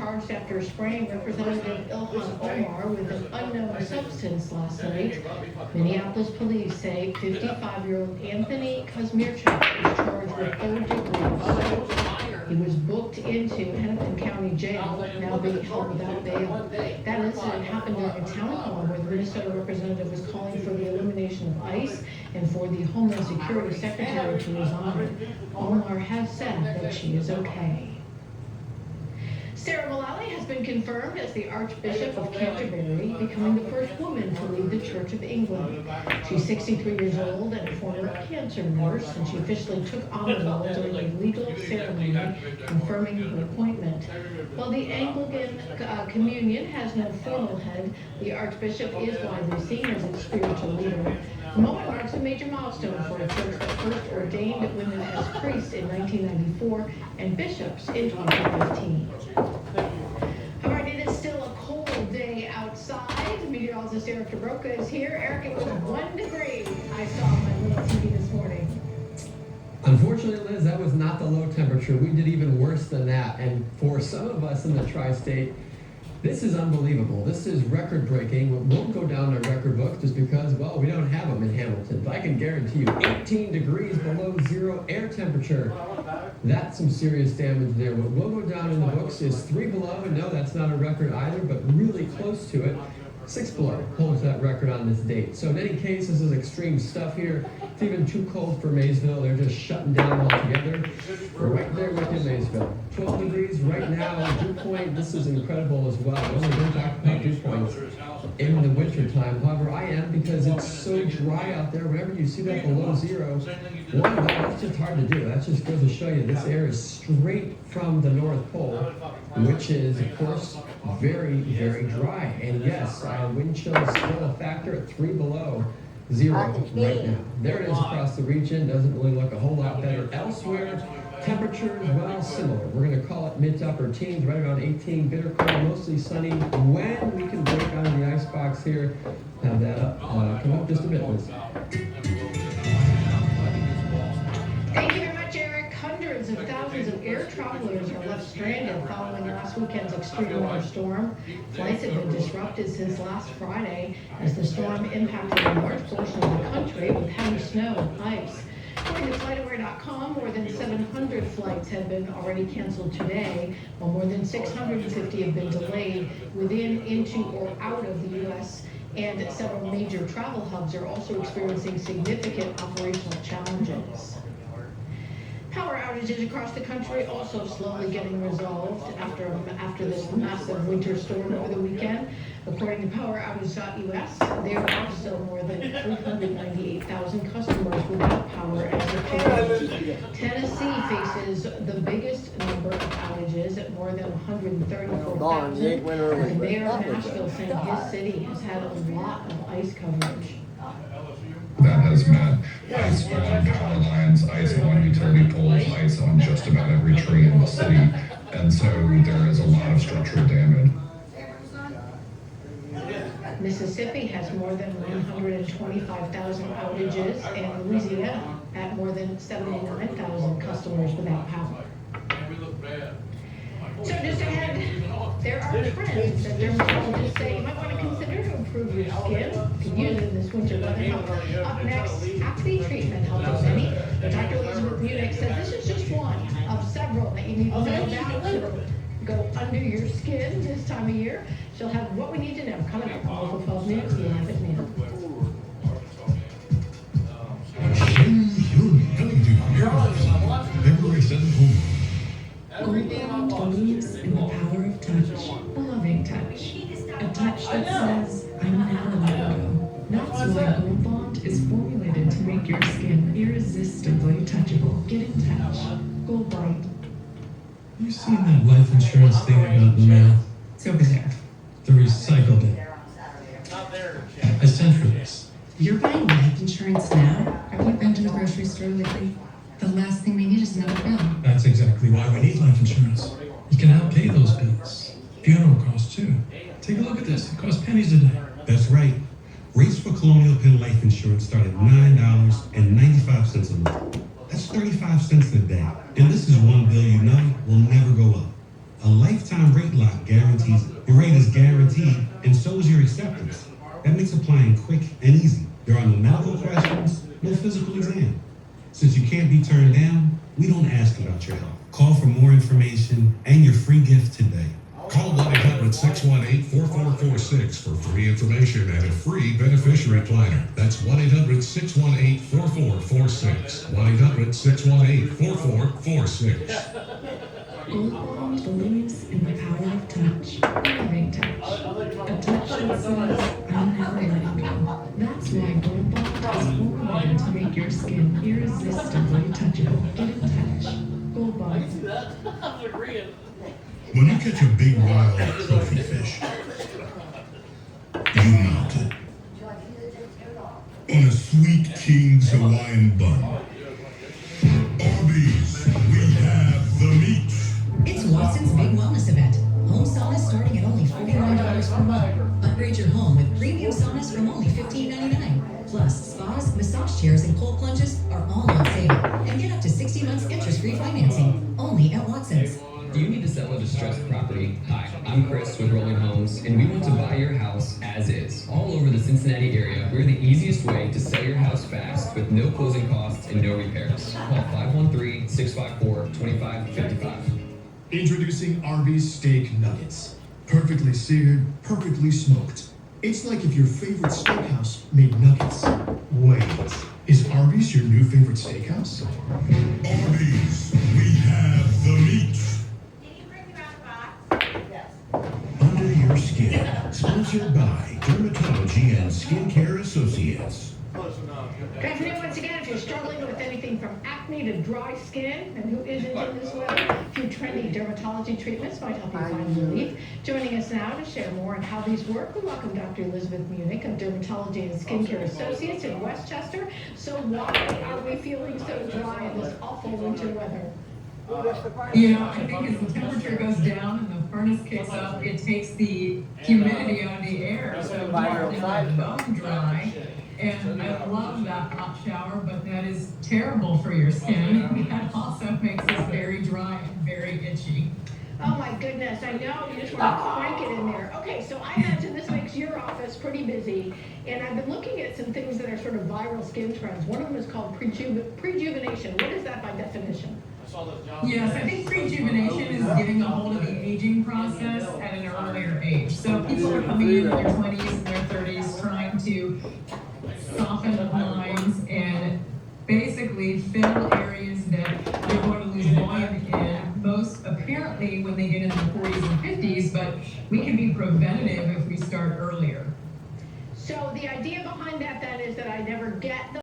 charged after spraying Representative Ilhan Omar with an unknown substance last night. Minneapolis police say 55-year-old Anthony Kazmierczak is charged with third-degree assault. He was booked into Hennepin County Jail, now being held without bail. That incident happened during a town hall where the Minnesota representative was calling for the elimination of ICE and for the Homeland Security Secretary to resign. Omar has said that she is okay. Sarah Mullally has been confirmed as the Archbishop of Canterbury, becoming the first woman to lead the Church of England. She's 63 years old and a former cancer nurse, and she officially took on the role during a legal ceremony confirming her appointment. While the Anglican Communion has no formal head, the Archbishop is widely seen as its spiritual leader. The moment marks a major milestone for a church that first ordained women as priests in 1994 and bishops in 2015. All right, it is still a cold day outside. Meteorologist Eric DeBroca is here. Eric, it was 1 degree. I saw on my little TV this morning. Unfortunately, Liz, that was not the low temperature. We did even worse than that. And for some of us in the tri-state, this is unbelievable. This is record-breaking. It won't go down in a record book just because, well, we don't have them in Hamilton. But I can guarantee you 18 degrees below zero air temperature. That's some serious damage there. What will go down in the books is 3 below, and no, that's not a record either, but really close to it. 6 below holds that record on this date. So in any case, this is extreme stuff here. It's even too cold for Maysville. They're just shutting down altogether. We're right there with you, Maysville. 12 degrees right now. Dew Point, this is incredible as well. We only don't talk about dew points in the wintertime. However, I am, because it's so dry out there. Whenever you see that below zero, one, that's just hard to do. That just goes to show you this air is straight from the North Pole, which is, of course, very, very dry. And yes, wind chill is still a factor at 3 below zero right now. There it is across the region. Doesn't really look a whole lot better elsewhere. Temperatures, well, similar. We're going to call it mid to upper teens, right around 18. Bitter cold, mostly sunny. When we can break out of the icebox here, have that up. Come up just a bit, Liz. Thank you very much, Eric. Hundreds of thousands of air travelers are left stranded following last weekend's extreme weather storm. Flights have been disrupted since last Friday as the storm impacted a large portion of the country with heavy snow and ice. According to FlightAware.com, more than 700 flights have been already canceled today, while more than 650 have been delayed within, into, or out of the U.S., and several major travel hubs are also experiencing significant operational challenges. Power outages across the country also slowly getting resolved after this massive winter storm over the weekend. According to PowerOutage.us, there are still more than 398,000 customers without power as of today. Tennessee faces the biggest number of outages at more than 134,000. The mayor of Nashville saying his city has had a lot of ice coverage. That has meant ice on power lines, ice on utility poles, ice on just about every tree in the city, and so there is a lot of structural damage. Mississippi has more than 125,000 outages, and Louisiana at more than 79,000 customers without power. So just ahead, there are trends that dermatologists say you might want to consider to improve your skin. You can use it in this winter weather. Up next, acne treatment helps many. But Dr. Elizabeth Munich says this is just one of several that you need to know about to go under your skin this time of year. She'll have what we need to know coming up on Local 12 News, live at noon. February 7th. Gold Bond believes in the power of touch, a loving touch. A touch that says, I'm an ally. That's why Gold Bond is formulated to make your skin irresistibly touchable. Get in touch. Gold Bond. You seen that life insurance thing I got in the mail? It's over there. The recycled it. I sent for this. You're buying life insurance now? Have you been to the grocery store lately? The last thing we need is another bill. That's exactly why we need life insurance. You can help pay those bills. Funeral costs too. Take a look at this. It costs pennies a day. That's right. Rates for Colonial Penn Life Insurance start at $9.95 a month. That's 35 cents a day. And this is one bill you know will never go up. A lifetime rate lock physical exam. Since you can't be turned down, we don't ask about your health. Call for more information and your free gift today. Call 1-800-618-4446 for free information and a free beneficiary planner. That's 1-800-618-4446. 1-800-618-4446. Gold Bond believes in the power of touch, a loving touch. A touch that says, I'm never letting go. That's why Gold Bond is formulated to make your skin irresistibly touchable. Get in touch. Gold Bond. When you catch a big wild trophy fish, you mount it on a Sweet King's Hawaiian bun. Arby's, we have the meat. It's Watson's big wellness event. Home saunas starting at only $49 per month. Upgrade your home with premium saunas from only $15.99. Plus, spas, massage chairs, and cold plunges are all on sale. And get up to 60 months interest-free financing. Only at Watson's. Do you need to sell a distressed property? Hi, I'm Chris with Rolling Homes, and we want to buy your house as is. All over the Cincinnati area, we're the easiest way to sell your house fast with no closing costs and no repairs. Call 513-654-2555. Introducing Arby's Steak Nuggets. Perfectly seared, perfectly smoked. It's like if your favorite steakhouse made nuggets. Wait, is Arby's your new favorite steakhouse? Arby's, we have the meat. Under Your Skin, sponsored by Dermatology and Skincare Associates. Good afternoon once again. If you're struggling with anything from acne to dry skin, and who isn't in this weather, a few trendy dermatology treatments might help you find relief. Joining us now to share more on how these work, we welcome Dr. Elizabeth Munich of Dermatology and Skincare Associates in Westchester. So why are we feeling so dry in this awful winter weather? You know, I think as the temperature goes down and the furnace kicks up, it takes the humidity out of the air, so it's bone dry. And I love that hot shower, but that is terrible for your skin. That also makes us very dry and very itchy. Oh my goodness, I know, you just want to crank it in there. Okay, so I imagine this makes your office pretty busy, and I've been looking at some things that are sort of viral skin trends. One of them is called prejuvenation. What is that by definition? Yes, I think prejuvenation is getting a hold of the aging process at an earlier age. So people are coming in their 20s and their 30s trying to soften the lines and basically fill areas that they're going to lose volume in, most apparently when they get into the 40s and 50s, but we can be preventative if we start earlier. So the idea behind that then is that I never get the